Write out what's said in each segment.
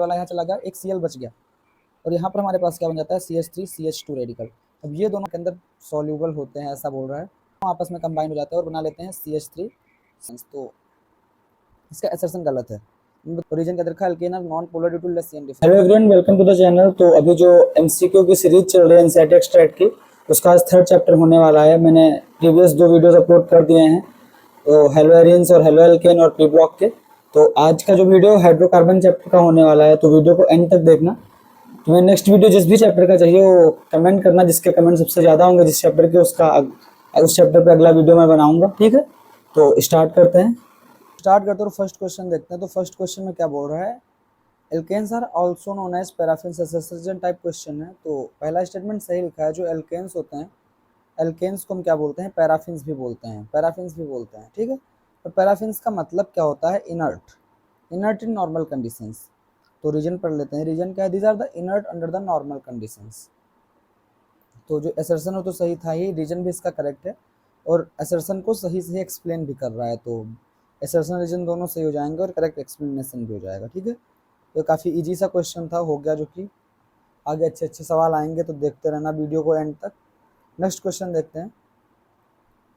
वाला यहाँ चला गया, एक Cl बच गया और यहाँ पर हमारे पास क्या बन जाता है CH3CH2 रेडिकल। अब ये दोनों के अंदर सॉल्यूबल होते हैं ऐसा बोल रहा है, आपस में कंबाइन हो जाते हैं और बना लेते हैं CH3। तो इसका असर्शन गलत है। रीजन क्या रखा है alkane are non polar due to less CN difference. Hello everyone, welcome to the channel. तो अभी जो एमसीक्यू की सीरीज चल रही है एनसीईआरटी एक्सट्रैक्ट की, उसका आज 3rd चैप्टर होने वाला है। मैंने प्रीवियस 2 वीडियोस अपलोड कर दिए हैं, तो हेलो एरियंस और हेलो एल्केन और पी ब्लॉक के। तो आज का जो वीडियो हाइड्रोकार्बन चैप्टर का होने वाला है, तो वीडियो को एंड तक देखना। तुम्हें नेक्स्ट वीडियो जिस भी चैप्टर का चाहिए वो कमेंट करना, जिसके कमेंट सबसे ज़्यादा होंगे जिस चैप्टर के, उस चैप्टर पर अगला वीडियो मैं बनाऊंगा। ठीक है, तो स्टार्ट करते हैं। और फर्स्ट क्वेश्चन देखते हैं। तो फर्स्ट क्वेश्चन में क्या बोल रहा है, alkanes are also known as paraffins. Assertion type question है। तो पहला स्टेटमेंट सही लिखा है। जो एल्केन्स होते हैं, एल्केन्स को हम क्या बोलते हैं, पैराफिन्स भी बोलते हैं, पैराफिन्स भी बोलते हैं। ठीक है, तो पैराफिन्स का मतलब क्या होता है, inert, inert in normal conditions. तो रीजन पढ़ लेते हैं। रीजन क्या है, these are the inert under the normal conditions. तो जो असर्शन हो तो सही था ही, रीजन भी इसका करेक्ट है और असर्शन को सही से एक्सप्लेन भी कर रहा है। तो असर्शन रीजन दोनों सही हो जाएंगे और करेक्ट एक्सप्लेनेशन भी हो जाएगा। ठीक है, तो काफ़ी इजी सा क्वेश्चन था, हो गया। जो कि आगे अच्छे अच्छे सवाल आएंगे, तो देखते रहना वीडियो को एंड तक। नेक्स्ट क्वेश्चन देखते हैं।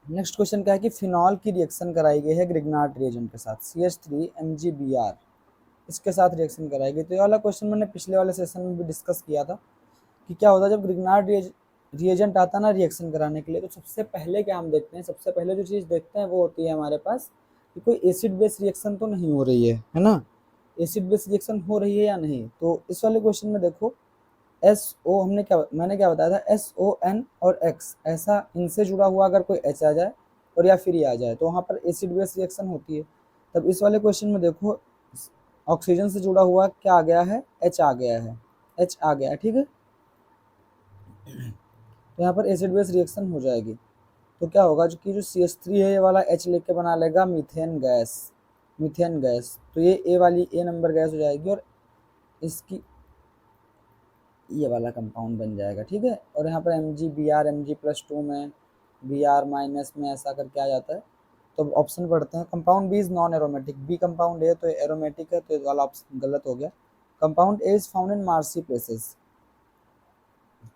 नेक्स्ट क्वेश्चन क्या है कि फिनॉल की रिएक्शन कराई गई है ग्रिग्नार्ड रिएजेंट के साथ, CH3MgBr, इसके साथ रिएक्शन कराई गई। तो ये वाला क्वेश्चन मैंने पिछले वाले सेशन में भी डिस्कस किया था कि क्या होता है जब ग्रिग्नार्ड रिएजेंट आता है ना रिएक्शन कराने के लिए। तो सबसे पहले क्या हम देखते हैं, सबसे पहले जो चीज़ देखते हैं वो होती है हमारे पास कि कोई एसिड बेस रिएक्शन तो नहीं हो रही है ना, एसिड बेस रिएक्शन हो रही है या नहीं। तो इस वाले क्वेश्चन में देखो, SO मैंने क्या बताया था, SON और X, ऐसा इनसे जुड़ा हुआ अगर कोई H आ जाए और या फिर ये आ जाए तो वहाँ पर एसिड बेस रिएक्शन होती है। तब इस वाले क्वेश्चन में देखो, ऑक्सीजन से जुड़ा हुआ क्या आ गया है, H आ गया है, H आ गया है। ठीक है, तो यहाँ पर एसिड बेस रिएक्शन हो जाएगी। तो क्या होगा, जो कि जो CH3 है ये वाला H लेके बना लेगा मीथेन गैस, मीथेन गैस। तो ये ए वाली A नंबर गैस हो जाएगी और इसकी ये वाला कंपाउंड बन जाएगा। ठीक है, और यहाँ पर MgBr, Mg+2 में, Br माइनस में, ऐसा करके आ जाता है। तो ऑप्शन पढ़ते हैं। Compound B is non aromatic, B compound है तो एरोमेटिक है, तो ये वाला ऑप्शन गलत हो गया। Compound A is found in marshy places.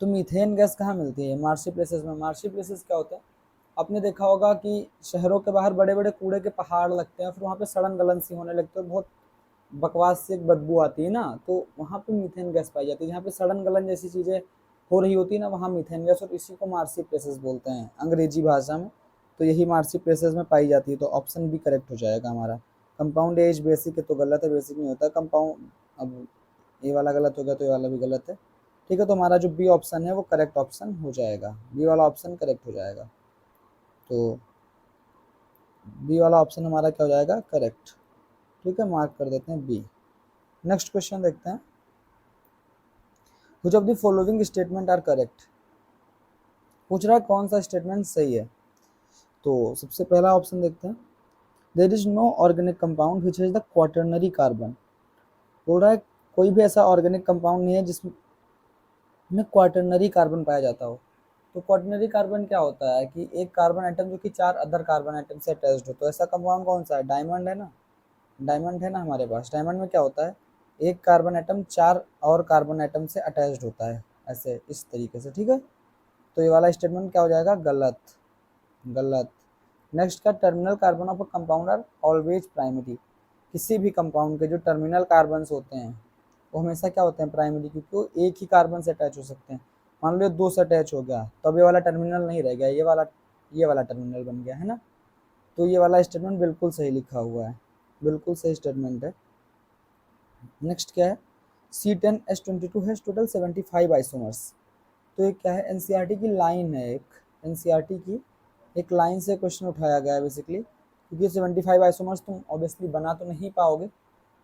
तो मीथेन गैस कहाँ मिलती है, मार्सी प्लेसेस में। मार्सी प्लेसेस क्या होता है, आपने देखा होगा कि शहरों के बाहर बड़े बड़े कूड़े के पहाड़ लगते हैं, फिर वहाँ पे सड़न गलन सी होने लगती है, बहुत बकवास से एक बदबू आती है ना, तो वहाँ पे मीथेन गैस पाई जाती है। जहाँ पे सड़न गलन जैसी चीज़ें हो रही होती है ना, वहाँ मीथेन गैस, और इसी को मार्सी प्लेसेस बोलते हैं अंग्रेजी भाषा में। तो यही मार्सी प्लेसेस में पाई जाती है। तो ऑप्शन भी करेक्ट हो जाएगा हमारा। कंपाउंड एज बेसिक है तो गलत है, बेसिक नहीं होता कंपाउंड। अब ये वाला गलत हो गया तो ये वाला भी गलत है। ठीक है, तो हमारा जो बी ऑप्शन है वो करेक्ट ऑप्शन हो जाएगा, बी वाला ऑप्शन करेक्ट हो जाएगा। तो बी वाला ऑप्शन हमारा क्या हो जाएगा, करेक्ट। ठीक है, मार्क कर देते हैं बी। नेक्स्ट क्वेश्चन देखते हैं। Which of the following statement are correct, पूछ रहा है कौन सा स्टेटमेंट सही है। तो सबसे पहला ऑप्शन देखते हैं, there is no organic compound which has the quaternary carbon. बोल रहा है कोई भी ऐसा ऑर्गेनिक कंपाउंड नहीं है जिसमें क्वाटर्नरी कार्बन पाया जाता हो। तो क्वाटर्नरी कार्बन क्या होता है कि एक कार्बन एटम जो कि 4 अदर कार्बन एटम से अटैच्ड हो। तो ऐसा कंपाउंड कौन सा है, डायमंड है ना, डायमंड है ना हमारे पास। डायमंड में क्या होता है, एक कार्बन एटम 4 और कार्बन एटम से अटैच्ड होता है, ऐसे इस तरीके से। ठीक है, तो ये वाला स्टेटमेंट क्या हो जाएगा, गलत, गलत। नेक्स्ट का, terminal carbon of a compound are always primary. किसी भी कंपाउंड के जो टर्मिनल कार्बन्स होते हैं वो हमेशा क्या होते हैं, प्राइमरी, क्योंकि वो एक ही कार्बन से अटैच हो सकते हैं। मान लो 2 से अटैच हो गया तो अब ये वाला टर्मिनल नहीं रह गया, ये वाला टर्मिनल बन गया है ना। तो ये वाला स्टेटमेंट बिल्कुल सही लिखा हुआ है, बिल्कुल सही स्टेटमेंट है। नेक्स्ट क्या है, C10H22 हैज टोटल 75 आइसोमर्स। तो ये क्या है, एनसीईआरटी की लाइन है, एक एनसीईआरटी की एक लाइन से क्वेश्चन उठाया गया है बेसिकली। क्योंकि 75 आइसोमर्स तुम ऑब्वियसली बना तो नहीं पाओगे,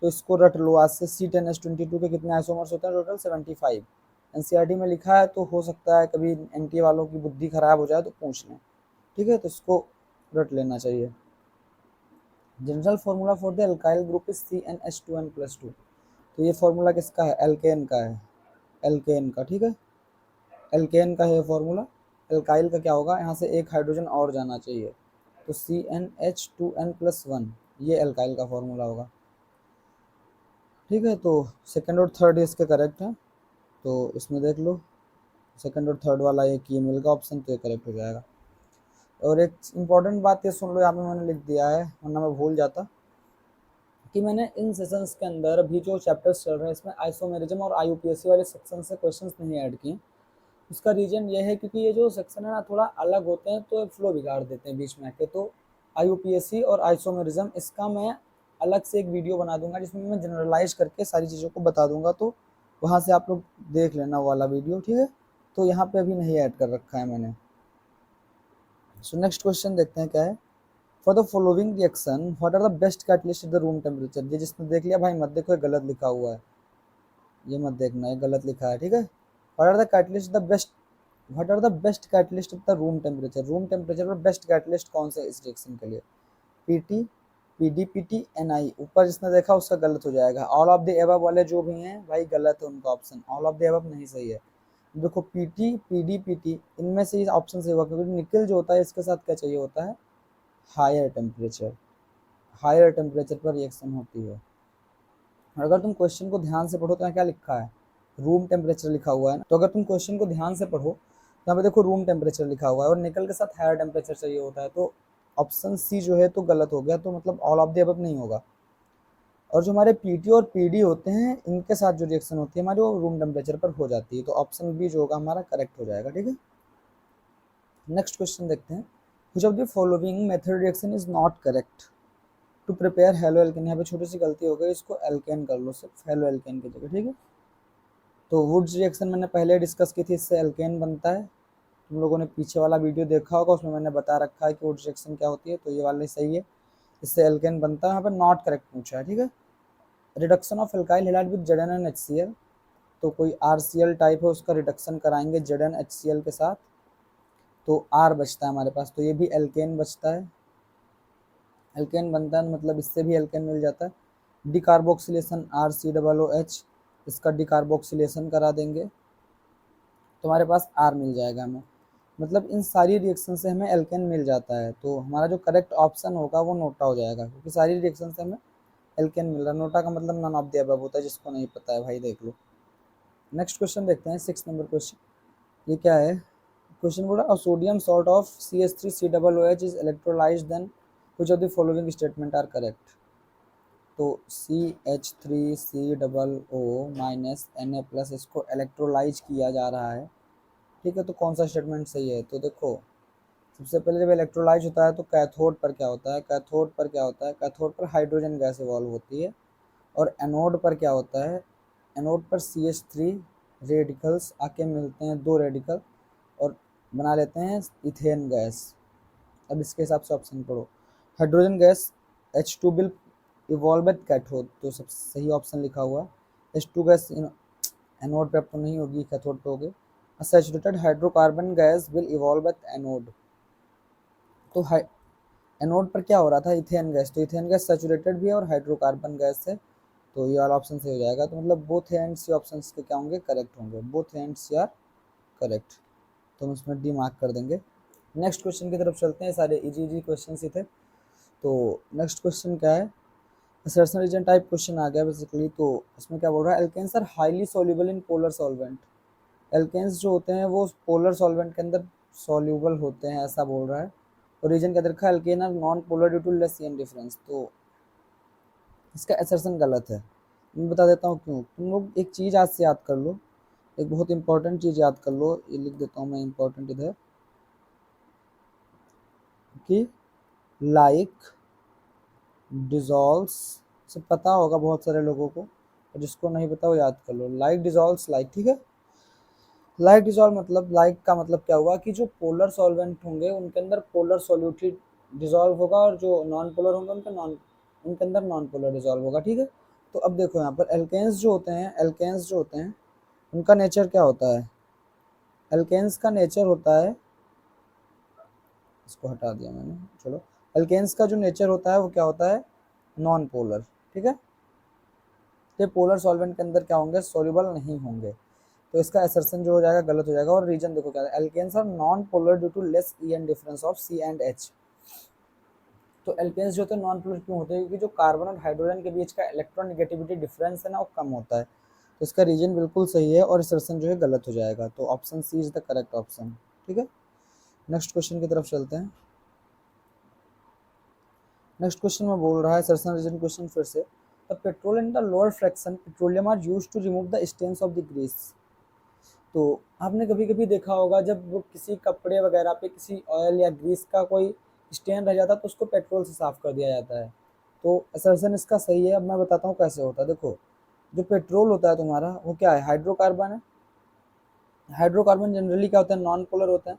तो इसको रट लो आज से। C10H22 के कितने आइसोमर्स होते हैं, टोटल 75। एनसीईआरटी में लिखा है, तो हो सकता है कभी एनटीए वालों की बुद्धि खराब हो जाए तो पूछ लें। ठीक है, तो इसको रट लेना चाहिए। General formula for the alkyl group is CnH2n+2। तो ये फार्मूला किसका है, एल्केन का है, एल्केन का। ठीक है, एल्केन का है फार्मूला। एल्काइल का क्या होगा, यहाँ से एक हाइड्रोजन और जाना चाहिए, तो CnH2n+1, ये एल्काइल का फार्मूला होगा। ठीक है, तो सेकंड और थर्ड इसके करेक्ट हैं, तो इसमें देख लो सेकंड और थर्ड वाला एक ये मिल गया ऑप्शन, तो ये करेक्ट हो जाएगा। और एक इम्पॉर्टेंट बात ये सुन लो, यहाँ पे मैंने लिख दिया है वरना मैं भूल जाता, कि मैंने इन सेशंस के अंदर अभी जो चैप्टर्स चल रहे हैं इसमें आइसोमेरिज्म और आईयूपीएससी वाले सेक्शन से क्वेश्चंस नहीं ऐड किए। उसका रीजन ये है क्योंकि ये जो सेक्शन है ना थोड़ा अलग होते हैं, तो फ्लो बिगाड़ देते हैं बीच में आके। तो आईयूपीएससी और आइसोमेरिज्म इसका मैं अलग से एक वीडियो बना दूंगा जिसमें मैं जनरलाइज करके सारी चीज़ों को बता दूंगा, तो वहाँ से आप लोग देख लेना वो वाला वीडियो, ठीक है। तो यहाँ पे अभी नहीं ऐड कर रखा है मैंने। सो नेक्स्ट क्वेश्चन देखते हैं क्या है। For the following reaction what are the best catalyst at the room temperature. ये जिसने देख लिया भाई मत देखो, ये गलत लिखा हुआ है, ये मत देखना, ये गलत लिखा है, ठीक है। What are the catalyst the best, what are the best catalyst at the room temperature. Room temperature पर बेस्ट कैटलिस्ट कौन से इस रिएक्शन के लिए। PT, PD, PT, NI. ऊपर जिसने देखा उसका गलत हो जाएगा। ऑल ऑफ द एबव वाले जो भी हैं भाई गलत है उनका option, all of the above नहीं सही है। देखो पीटी, पीडी, पीटी, इनमें से ऑप्शन सही होगा क्योंकि निकल जो होता है इसके साथ क्या चाहिए होता है, हायर टेम्परेचर। हायर टेम्परेचर पर रिएक्शन होती है। और अगर तुम क्वेश्चन को ध्यान से पढ़ो तो यहाँ क्या लिखा है, रूम टेम्परेचर लिखा हुआ है ना। तो अगर तुम क्वेश्चन को ध्यान से पढ़ो तो यहाँ पे देखो रूम टेम्परेचर लिखा हुआ है और निकल के साथ हायर टेम्परेचर चाहिए होता है, तो ऑप्शन सी जो है तो गलत हो गया, तो मतलब ऑल ऑफ द अबव नहीं होगा। और जो हमारे पीटी और पीडी होते हैं इनके साथ जो रिएक्शन होती है हमारी वो रूम टेम्परेचर पर हो जाती है, तो ऑप्शन बी जो होगा हमारा करेक्ट हो जाएगा, ठीक है। नेक्स्ट क्वेश्चन देखते हैं। Which of the following method reaction is not correct to prepare haloalkane. यहाँ पे छोटी सी गलती हो गई, इसको एल्केन कर लो सिर्फ हेलो एल्केन की जगह, ठीक है। तो वुड्स रिएक्शन मैंने पहले डिस्कस की थी, इससे एल्केन बनता है। तुम लोगों ने पीछे वाला वीडियो देखा होगा, उसमें मैंने बता रखा है कि वुड्स रिएक्शन क्या होती है, तो ये वाला सही है, इससे एल्केन बनता है। यहाँ पर नॉट करेक्ट पूछा है, ठीक है। Reduction of alkyl halide with ZnNHCl, तो कोई RCl टाइप है उसका रिडक्शन कराएंगे ZnHCl के साथ, तो R बचता है हमारे पास, तो ये भी एल्केन बचता है, एल्केन बनता है, मतलब इससे भी एल्केन मिल जाता है। डिकार्बोक्सिलेशन RCOOH, इसका डिकार्बोक्सिलेशन करा देंगे तो हमारे पास R मिल जाएगा हमें। मतलब इन सारी रिएक्शन से हमें एल्केन मिल जाता है, तो हमारा जो करेक्ट ऑप्शन होगा वो नोटा हो जाएगा क्योंकि सारी रिएक्शन से हमें एल्केन मिल रहा है। नोटा का मतलब नन ऑफ द अबव होता है, जिसको नहीं पता है भाई देख लो। नेक्स्ट क्वेश्चन देखते हैं, 6 नंबर क्वेश्चन। ये क्या है, क्वेश्चन बोला a sodium salt of CH3COOH is electrolysed then which of the following statement are correct. तो CH3COO- Na+ इसको इलेक्ट्रोलाइज किया जा रहा है, ठीक है। तो कौन सा स्टेटमेंट सही है, तो देखो सबसे पहले जब इलेक्ट्रोलाइज होता है तो कैथोड पर क्या होता है, कैथोड पर क्या होता है, कैथोड पर हाइड्रोजन गैस इवॉल्व होती है। और एनोड पर क्या होता है, एनोड पर CH3 रेडिकल्स आके मिलते हैं, दो रेडिकल, और बना लेते हैं इथेन गैस। अब इसके हिसाब से ऑप्शन पढ़ो। Hydrogen gas H2 will evolve at cathode, तो सब सही ऑप्शन लिखा हुआ है। H2 गैस एनोड पे अब तो नहीं होगी, कैथोड पे होगी। Saturated hydrocarbon gas will evolve at anode, तो एनोड पर क्या हो रहा था, इथेन गैस, तो इथेन गैस सैचुरेटेड भी है और हाइड्रोकार्बन गैस है, तो ये वाला ऑप्शन सही हो जाएगा। तो मतलब बोथ एंड सी ऑप्शन के क्या होंगे, करेक्ट होंगे, both and C are correct, तो हम इसमें डी मार्क कर देंगे। नेक्स्ट क्वेश्चन की तरफ चलते हैं, सारे इजी इजी क्वेश्चन ही थे। तो नेक्स्ट क्वेश्चन क्या है, असर्शन रीजन टाइप क्वेश्चन आ गया बेसिकली। तो इसमें क्या बोल रहा है, alkanes are highly soluble in polar solvent. एल्केन्स जो होते हैं वो पोलर सॉल्वेंट के अंदर सॉल्युबल होते हैं, ऐसा बोल रहा है। और रीजन क्या रखा है, alkane are non polar due to less CN difference, तो इसका असर्शन गलत है। मैं बता देता हूँ क्यों। तुम लोग एक चीज़ आज से याद कर लो, एक बहुत इंपॉर्टेंट चीज़ याद कर लो, ये लिख देता हूँ मैं इंपॉर्टेंट इधर, कि लाइक डिजॉल्व्स, से पता होगा बहुत सारे लोगों को, और जिसको नहीं पता वो याद कर लो। लाइक डिजॉल्व्स लाइक, ठीक है। लाइक डिजॉल्व मतलब, लाइक का मतलब क्या हुआ कि जो पोलर सॉल्वेंट होंगे उनके अंदर पोलर सॉल्यूटली डिजॉल्व होगा, और जो नॉन पोलर होंगे उनके अंदर नॉन पोलर डिजॉल्व होगा, ठीक है। तो अब देखो यहाँ पर एल्केन्स जो होते हैं, एल्केन्स जो होते हैं उनका नेचर क्या होता है, एल्केन्स का नेचर होता है, इसको हटा दिया मैंने, चलो। एल्केन्स का जो नेचर होता है वो क्या होता है, नॉन पोलर, ठीक है। तो पोलर सॉल्वेंट के अंदर क्या होंगे, सॉल्युबल नहीं होंगे, तो इसका असर्शन जो हो जाएगा गलत हो जाएगा। और रीजन देखो क्या है, alkanes are non polar due to less EN difference of C and H। तो एल्केन्स जो होते हैं नॉन पोलर क्यों होते हैं, क्योंकि जो कार्बन और हाइड्रोजन के बीच का इलेक्ट्रोनेगेटिविटी डिफरेंस है ना वो कम होता है। तो इसका रीजन बिल्कुल सही है और असर्शन जो है गलत हो जाएगा, तो option C is the correct option. ठीक है, नेक्स्ट क्वेश्चन की तरफ चलते हैं। नेक्स्ट क्वेश्चन में बोल रहा है असर्शन रीजन क्वेश्चन फिर से, the petrol in the lower fraction petroleum are used to remove the stains of the grease. तो आपने कभी कभी देखा होगा जब वो किसी कपड़े वगैरह पे किसी ऑयल या ग्रीस का कोई स्टेन रह जाता है तो उसको पेट्रोल से साफ कर दिया जाता है। तो असर्शन इसका सही है। अब मैं बताता हूँ कैसे होता है। देखो, जो पेट्रोल होता है तुम्हारा वो क्या है, हाइड्रोकार्बन है। हाइड्रोकार्बन जनरली क्या होता है, नॉन पोलर होता है।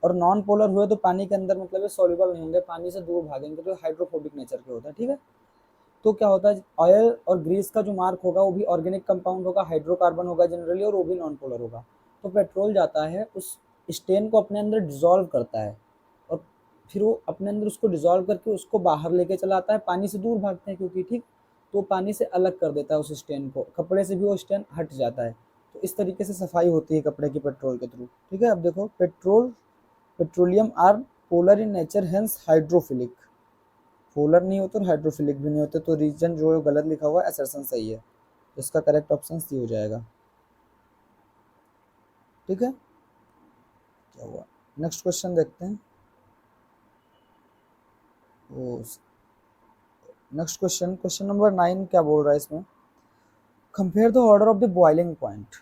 और नॉन पोलर हुए तो पानी के अंदर मतलब सॉल्युबल नहीं होंगे, पानी से दूर भागेंगे, तो हाइड्रोफोबिक नेचर के होता है। ठीक है, तो क्या होता है, ऑयल और ग्रीस का जो मार्क होगा वो भी ऑर्गेनिक कंपाउंड होगा, हाइड्रोकार्बन होगा जनरली, और वो भी नॉन पोलर होगा। तो पेट्रोल जाता है उस स्टेन को अपने अंदर डिजोल्व करता है, और फिर वो अपने अंदर उसको डिजोल्व करके उसको बाहर लेके चला आता है। पानी से दूर भागते हैं क्योंकि, ठीक, तो पानी से अलग कर देता है उस स्टेन को, कपड़े से भी वो स्टेन हट जाता है। तो इस तरीके से सफाई होती है कपड़े की पेट्रोल के थ्रू। ठीक है, अब देखो, petroleum are polar in nature hence hydrophilic. Polar नहीं होते और हाइड्रोफिलिक भी नहीं होते, तो रीजन जो है गलत लिखा हुआ है, असर्शन सही है। तो इसका करेक्ट ऑप्शन सी हो जाएगा। ठीक है, क्या हुआ, नेक्स्ट क्वेश्चन देखते हैं। नेक्स्ट क्वेश्चन, क्वेश्चन नंबर 9 क्या बोल रहा है इसमें, compare the order of the boiling point.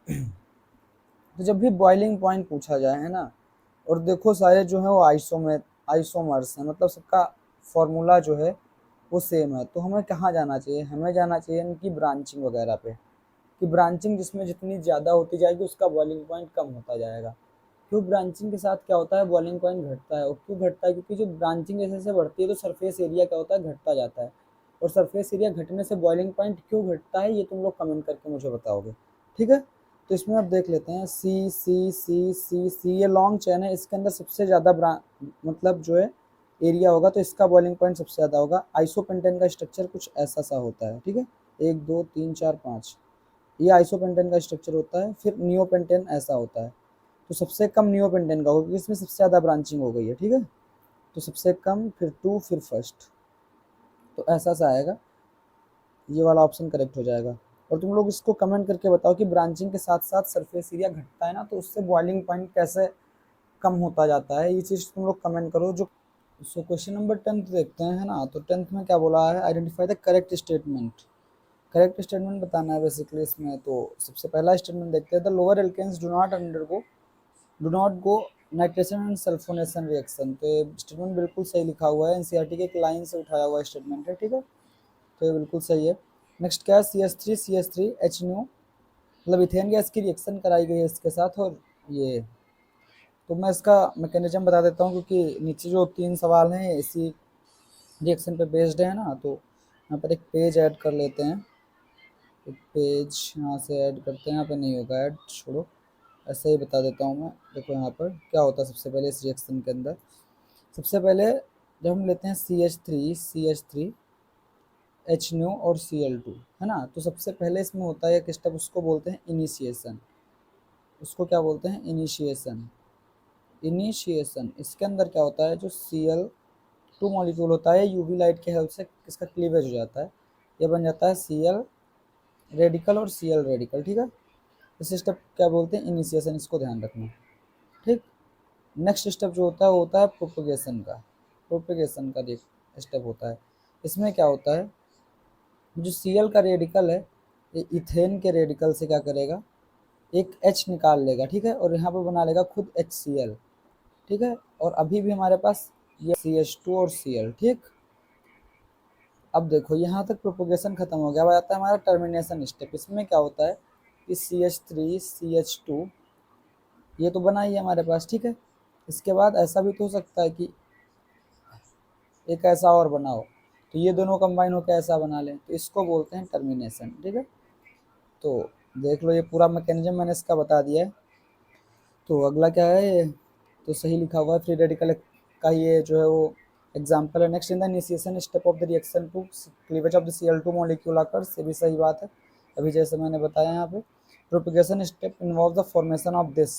तो जब भी बॉइलिंग पॉइंट पूछा जाए, है ना, और देखो सारे जो है वो आइसोमर्स हैं, मतलब सबका फॉर्मूला जो है वो सेम है, तो हमें कहाँ जाना चाहिए, हमें जाना चाहिए इनकी ब्रांचिंग वगैरह पे, कि ब्रांचिंग जिसमें जितनी ज़्यादा होती जाएगी उसका बॉइलिंग पॉइंट कम होता जाएगा। क्यों ब्रांचिंग के साथ क्या होता है, बॉइलिंग पॉइंट घटता है। और क्यों घटता है, क्योंकि जो ब्रांचिंग जैसे जैसे बढ़ती है तो सरफेस एरिया क्या होता है, घटता जाता है। और सरफेस एरिया घटने से बॉइलिंग पॉइंट क्यों घटता है ये तुम लोग कमेंट करके मुझे बताओगे। ठीक है, तो इसमें आप देख लेते हैं, सी सी सी सी सी, ये लॉन्ग चेन है, इसके अंदर सबसे ज़्यादा मतलब जो है एरिया होगा, तो इसका बॉइलिंग पॉइंट सबसे ज़्यादा होगा। आइसोपेंटेन का स्ट्रक्चर कुछ ऐसा सा होता है। ठीक है, 1 2 3 4 5, ये आइसोपेंटेन का स्ट्रक्चर होता है। फिर नियोपेंटेन ऐसा होता है, तो सबसे कम नियोपेंटेन का होगा क्योंकि इसमें सबसे ज़्यादा ब्रांचिंग हो गई है। ठीक है, तो सबसे कम, फिर टू, फिर फर्स्ट, तो ऐसा सा आएगा, ये वाला ऑप्शन करेक्ट हो जाएगा। और तुम लोग इसको कमेंट करके बताओ कि ब्रांचिंग के साथ साथ सरफेस एरिया घटता है ना, तो उससे बॉइलिंग पॉइंट कैसे कम होता जाता है, ये चीज़ तुम लोग कमेंट करो। जो सो क्वेश्चन नंबर 10 देखते हैं, है ना, तो 10 में क्या बोला है, identify the correct statement. Correct statement बताना है बेसिकली इसमें। तो सबसे पहला स्टेटमेंट देखते हैं, the lower alkanes do not go nitration and sulphonation reaction. तो ये स्टेटमेंट बिल्कुल सही लिखा हुआ है, एनसीईआरटी के एक लाइन से उठाया हुआ स्टेटमेंट है। ठीक है, तो ये बिल्कुल सही है। नेक्स्ट क्या है, CH3 मतलब इथेन गैस की रिएक्शन कराई गई है इसके साथ। और ये, तो मैं इसका मैकेनिज्म बता देता हूँ क्योंकि नीचे जो 3 सवाल हैं इसी रिएक्शन पे बेस्ड है ना। तो यहाँ पर एक पेज ऐड कर लेते हैं, एक पेज यहाँ से ऐड करते हैं, यहाँ पे नहीं होगा ऐड, छोड़ो, ऐसे ही बता देता हूँ मैं। देखो यहाँ पर क्या होता है सबसे पहले इस रिएक्शन के अंदर। सबसे पहले जब हम लेते हैं CH3 HNO और Cl2, है ना, तो सबसे पहले इसमें होता है एक स्टेप, उसको बोलते हैं इनिशिएशन। उसको क्या बोलते हैं, इनिशिएशन। इनिशिएशन इसके अंदर क्या होता है, जो Cl2 मॉलिक्यूल होता है यूवी लाइट के हेल्प से इसका क्लीवेज हो जाता है, ये बन जाता है Cl रेडिकल और Cl रेडिकल। ठीक है, इस स्टेप क्या बोलते हैं, इनिशिएशन, इसको ध्यान रखना। ठीक, नेक्स्ट स्टेप जो होता है वो होता है प्रोपेगेशन का। प्रोपेगेशन का स्टेप होता है, इसमें क्या होता है, जो Cl का रेडिकल है ये इथेन के रेडिकल से क्या करेगा, एक H निकाल लेगा। ठीक है, और यहाँ पर बना लेगा खुद HCl। ठीक है, और अभी भी हमारे पास ये CH2 और Cl। ठीक, अब देखो यहाँ तक प्रोपोगेशन खत्म हो गया। अब आता है हमारा टर्मिनेशन स्टेप। इसमें क्या होता है कि CH3 CH2 ये तो बना ही है हमारे पास। ठीक है, इसके बाद ऐसा भी तो हो सकता है कि एक ऐसा और बनाओ, तो ये दोनों कंबाइन होकर ऐसा बना लें, तो इसको बोलते हैं टर्मिनेशन। ठीक है, तो देख लो ये पूरा मैकेनिज्म मैंने इसका बता दिया है। तो अगला क्या है, ये तो सही लिखा हुआ है, फ्री रेडिकल का ये जो है वो एग्जाम्पल है। Next in the initiation step of the reaction to cleavage of the Cl2 molecule occurs, ये भी सही बात है, अभी जैसे मैंने बताया यहाँ पे। Propagation step involve the formation of this,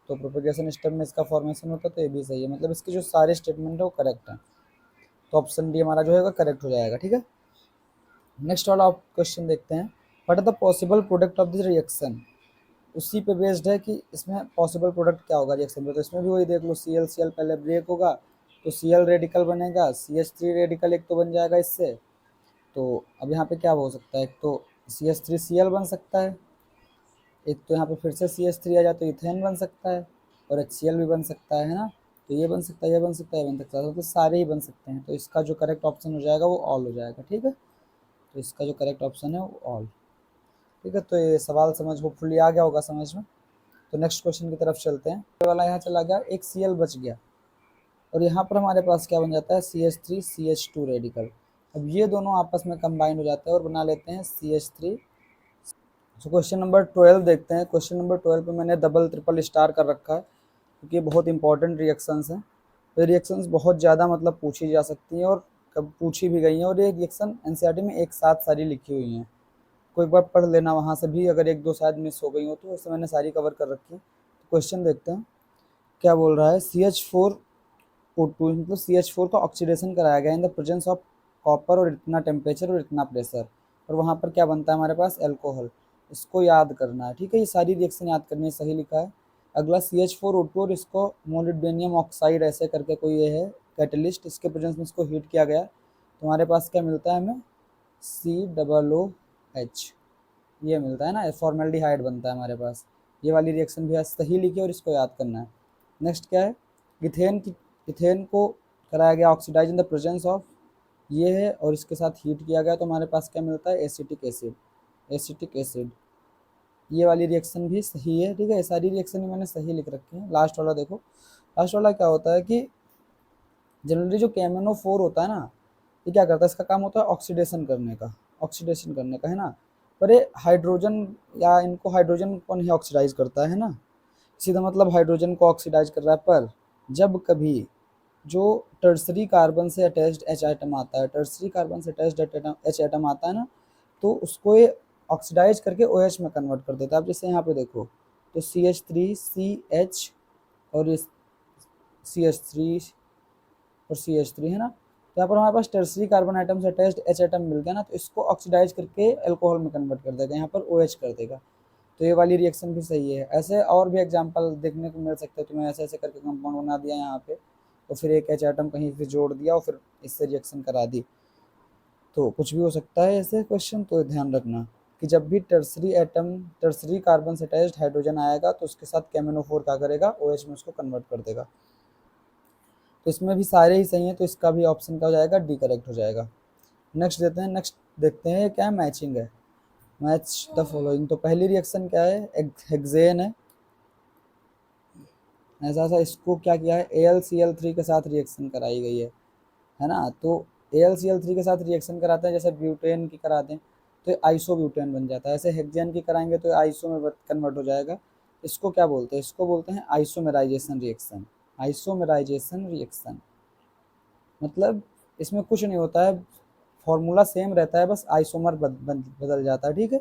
तो प्रोपेगेशन स्टेप में इसका फॉर्मेशन होता है, तो ये भी सही है, मतलब इसके जो सारे स्टेटमेंट है वो करेक्ट है। तो ऑप्शन डी हमारा जो है करेक्ट हो जाएगा। ठीक है, नेक्स्ट वाला क्वेश्चन देखते हैं, what are the possible product of this reaction. उसी पे बेस्ड है कि इसमें पॉसिबल प्रोडक्ट क्या होगा रिएक्शन में। तो इसमें भी वही देख लो, CL पहले ब्रेक होगा तो Cl रेडिकल बनेगा, CH3 रेडिकल एक तो बन जाएगा इससे। तो अब यहाँ पे क्या हो सकता है, एक तो CH3Cl बन सकता है, एक तो यहाँ पे फिर से CH3 आ जाए तो इथेन बन सकता है, और HCl भी बन सकता है ना। तो ये बन सकता है, ये बन सकता है, ये बन सकता है, तो सारे ही बन सकते हैं। तो इसका जो करेक्ट ऑप्शन हो जाएगा वो ऑल हो जाएगा। ठीक है, तो इसका जो करेक्ट ऑप्शन है वो ऑल। ठीक है, तो ये सवाल समझ होपफुली आ गया होगा समझ में। तो नेक्स्ट क्वेश्चन की तरफ चलते हैं। ये वाला यहाँ चला गया, एक Cl बच गया, और यहाँ पर हमारे पास क्या बन जाता है, CH3CH2 रेडिकल। अब ये दोनों आपस में कंबाइन हो जाते हैं और बना लेते हैं CH3। तो क्वेश्चन नंबर 12 देखते हैं। क्वेश्चन नंबर 12 पे मैंने डबल ट्रिपल स्टार कर रखा है क्योंकि ये बहुत इंपॉर्टेंट रिएक्शंस हैं। ये रिएक्शंस बहुत ज़्यादा मतलब पूछी जा सकती हैं और कब पूछी भी गई हैं, और ये रिएक्शन एनसीईआरटी में एक साथ सारी लिखी हुई हैं। कोई बार पढ़ लेना वहाँ से भी, अगर एक दो शायद मिस हो गई हो तो उससे मैंने सारी कवर कर रखी है। तो क्वेश्चन देखते हैं क्या बोल रहा है। CH4O2 मतलब CH4 का ऑक्सीडेशन कराया गया इन द प्रेजेंस ऑफ कॉपर, और इतना टेम्परेचर और इतना प्रेशर, और वहाँ पर क्या बनता है हमारे पास, एल्कोहल। इसको याद करना है। ठीक है, ये सारी रिएक्शन याद करनी है, सही लिखा है। अगला CH4O2 और इसको मोलिब्डेनियम ऑक्साइड ऐसे करके कोई ये है कैटलिस्ट, इसके प्रेजेंस में इसको हीट किया गया तो हमारे पास क्या मिलता है हमें, COOH, ये मिलता है ना, फॉर्मेल्डिहाइड बनता है हमारे पास। ये वाली रिएक्शन भी सही लिखी और इसको याद करना है। नेक्स्ट क्या है, इथेन को कराया गया oxidise in the presence of, ये है, और इसके साथ हीट किया गया तो हमारे पास क्या मिलता है, एसिटिक एसिड। ये वाली रिएक्शन भी सही है। ठीक है, ये सारी रिएक्शन ही मैंने सही लिख रखी है। लास्ट वाला देखो, लास्ट वाला क्या होता है कि जनरली जो KMnO4 होता है ना, ये क्या करता है, इसका काम होता है ऑक्सीडेशन करने का है ना। पर ये हाइड्रोजन, या इनको हाइड्रोजन को नहीं ऑक्सीडाइज करता है ना, सीधा मतलब हाइड्रोजन को ऑक्सीडाइज कर रहा है। पर जब कभी जो टर्सरी कार्बन से अटैच्ड H आइटम आता है, टर्सरी कार्बन से अटैच्ड H आइटम आता है ना, तो उसको ये ऑक्सीडाइज करके OH में कन्वर्ट कर देता है। अब जैसे यहाँ पे देखो, तो CH3CH और ये CH3 और CH3 है ना, तो यहाँ पर हमारे पास टर्सरी कार्बन आइटम से अटैच्ड H आइटम मिल गया ना, तो इसको ऑक्सीडाइज करके एल्कोहल में कन्वर्ट कर देगा, यहाँ पर OH कर देगा। तो ये वाली रिएक्शन भी सही है। ऐसे और भी एग्जांपल देखने को मिल सकते हैं, तुम्हें ऐसे ऐसे करके कंपाउंड बना दिया यहाँ पे, तो फिर एक H आइटम कहीं से जोड़ दिया और फिर इससे रिएक्शन करा दी, तो कुछ भी हो सकता है ऐसे क्वेश्चन। तो ध्यान रखना कि जब भी टर्सरी कार्बन से अटैच्ड हाइड्रोजन आएगा तो उसके साथ KMnO4 क्या करेगा, OH में उसको कन्वर्ट कर देगा। तो इसमें भी सारे ही सही हैं, तो इसका भी ऑप्शन क्या हो जाएगा, डी करेक्ट हो जाएगा। नेक्स्ट देखते हैं क्या मैचिंग है, मैच द फॉलोइंग। तो पहली रिएक्शन क्या है, हेक्सेन है, ऐसा सा इसको क्या किया है, AlCl3 के साथ रिएक्शन कराई गई है ना। तो AlCl3 के साथ रिएक्शन कराते हैं, जैसे ब्यूटेन की कराते हैं तो आइसोब्यूटेन बन जाता है, ऐसे हेक्सेन की कराएंगे तो आइसो में कन्वर्ट हो जाएगा। इसको क्या बोलते हैं, इसको बोलते हैं आइसोमेराइजेशन रिएक्शन। आइसोमेराइजेशन रिएक्शन मतलब इसमें कुछ नहीं होता है, फॉर्मूला सेम रहता है, बस आइसोमर बदल जाता है। ठीक है,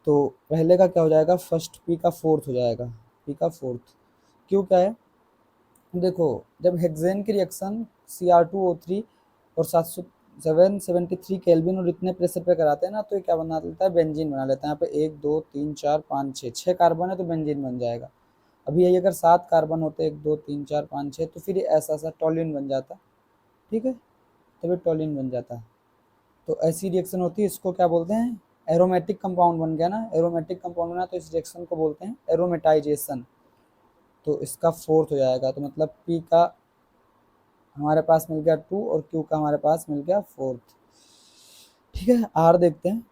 तो पहले का क्या हो जाएगा, फर्स्ट पी का फोर्थ हो जाएगा, पी का फोर्थ। क्यों क्या है, देखो जब हेक्सेन की रिएक्शन Cr2O3 और 773 केल्विन और इतने प्रेशर पे कराते हैं ना, तो ये क्या बना लेता है, बेंजीन बना लेता है। यहाँ पे 1 2 3 4 5 6 6 कार्बन है तो बेंजीन बन जाएगा। अभी यही अगर 7 कार्बन होते 1 2 3 4 5 6, तो फिर ये ऐसा सा टॉलिन बन जाता। ठीक है, तभी टॉलिन बन जाता है। तो ऐसी रिएक्शन होती है, इसको क्या बोलते हैं, एरोमेटिक कंपाउंड बन गया ना, एरोमेटिक कंपाउंड बना तो इस रिएक्शन को बोलते हैं एरोमेटाइजेशन। तो इसका फोर्थ हो जाएगा, तो मतलब पी का हमारे पास मिल गया 2 और क्यू का हमारे पास मिल गया फोर्थ। ठीक है, आर देखते हैं,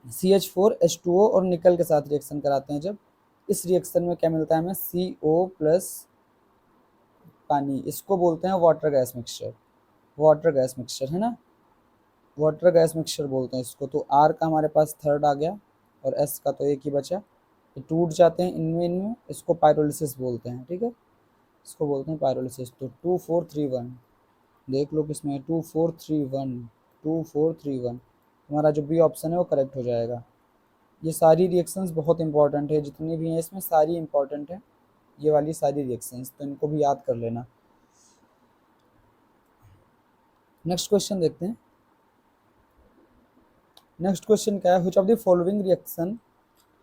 CH4H2O और निकल के साथ रिएक्शन कराते हैं जब, इस रिएक्शन में क्या मिलता है हमें, CO प्लस पानी, इसको बोलते हैं water gas mixture. Water gas mixture है ना, वाटर गैस मिक्सचर बोलते हैं इसको। तो आर का हमारे पास थर्ड आ गया और एस का तो एक ही बचा, ये टूट जाते हैं इनमें, इसको पायरोलिसिस बोलते हैं। ठीक है, इसको बोलते हैं पायरोलिसिस। तो 2 4 3 1 देख लो किसमें, 2 4 3 1, 2 4 3 1, हमारा जो बी ऑप्शन है वो करेक्ट हो जाएगा। ये सारी रिएक्शंस बहुत इंपॉर्टेंट है, जितनी भी हैं इसमें सारी इंपॉर्टेंट है, ये वाली सारी रिएक्शंस, तो इनको भी याद कर लेना। नेक्स्ट क्वेश्चन देखते हैं। नेक्स्ट क्वेश्चन क्या है, which of the following reaction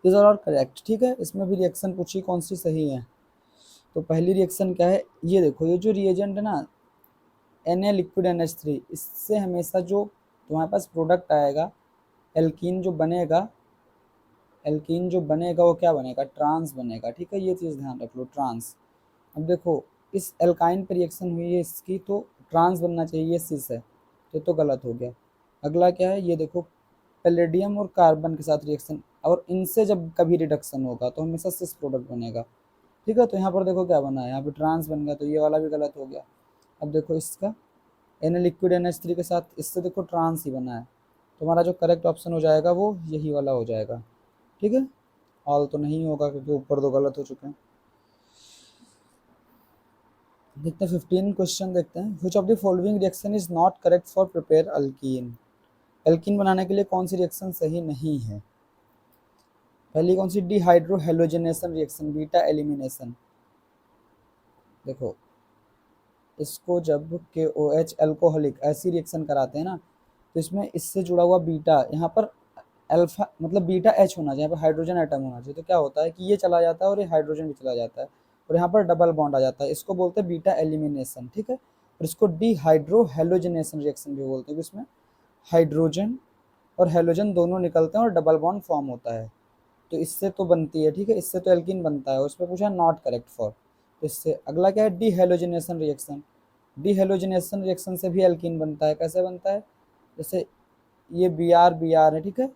is are correct. ठीक है, इसमें भी रिएक्शन पूछी कौन सी सही है। तो पहली रिएक्शन क्या है, ये देखो, ये जो रिएजेंट है ना Na लिक्विड NH3, इससे हमेशा जो तुम्हारे पास प्रोडक्ट आएगा, एल्कीन जो बनेगा, एल्कीन जो बनेगा वो क्या बनेगा, ट्रांस बनेगा। ठीक है, ये चीज़ ध्यान रख लो, ट्रांस। अब देखो, इस एल्काइन पर रिएक्शन हुई है इसकी, तो ट्रांस बनना चाहिए सिस है, तो गलत हो गया। अगला क्या है, ये देखो, पैलेडियम और कार्बन के साथ रिएक्शन, और इनसे जब कभी रिडक्शन होगा तो हमेशा सिस प्रोडक्ट बनेगा। ठीक है, तो यहाँ पर देखो क्या बना है, यहाँ पे ट्रांस बन गया, तो ये वाला भी गलत हो गया। अब देखो इसका एन लिक्विड NH3 के साथ, इससे देखो ट्रांस ही बना है, तो हमारा जो करेक्ट ऑप्शन हो जाएगा वो यही वाला हो जाएगा। ठीक है, ऑल तो नहीं होगा क्योंकि ऊपर दो गलत हो चुके हैं। देखते हैं 15 क्वेश्चन देखते हैं। Which of the following reaction is not correct for prepare alkyne. Alkene बनाने के लिए कौन सी रिएक्शन सही नहीं है। पहली कौन सी, dehydrohalogenation reaction, beta elimination. देखो, इसको जब KOH अल्कोहलिक ऐसी रिएक्शन कराते हैं ना, तो इसमें इससे जुड़ा हुआ बीटा, यहाँ पर अल्फा मतलब बीटा H होना चाहिए, यहाँ पर हाइड्रोजन एटम होना चाहिए। तो क्या होता है कि ये चला जाता है और ये हाइड्रोजन भी चला जाता है, और यहाँ पर डबल बॉन्ड आ जाता है, इसको बोलते हैं बीटा एलिमिनेशन। ठीक है, और इसको डिहाइड्रो हेलोजनेशन रिएक्शन भी बोलते हैं, इसमें हाइड्रोजन और हेलोजन दोनों निकलते हैं और डबल बॉन्ड फॉर्म होता है, तो इससे तो बनती है। ठीक है, इससे तो एल्कीन बनता है, उस पर पूछा नॉट करेक्ट फॉर। तो इससे अगला क्या है, डीहेलोजिनेशन रिएक्शन। डीहेलोजिनेशन रिएक्शन से भी एल्कीन बनता है। कैसे बनता है, जैसे ये Br है। ठीक है,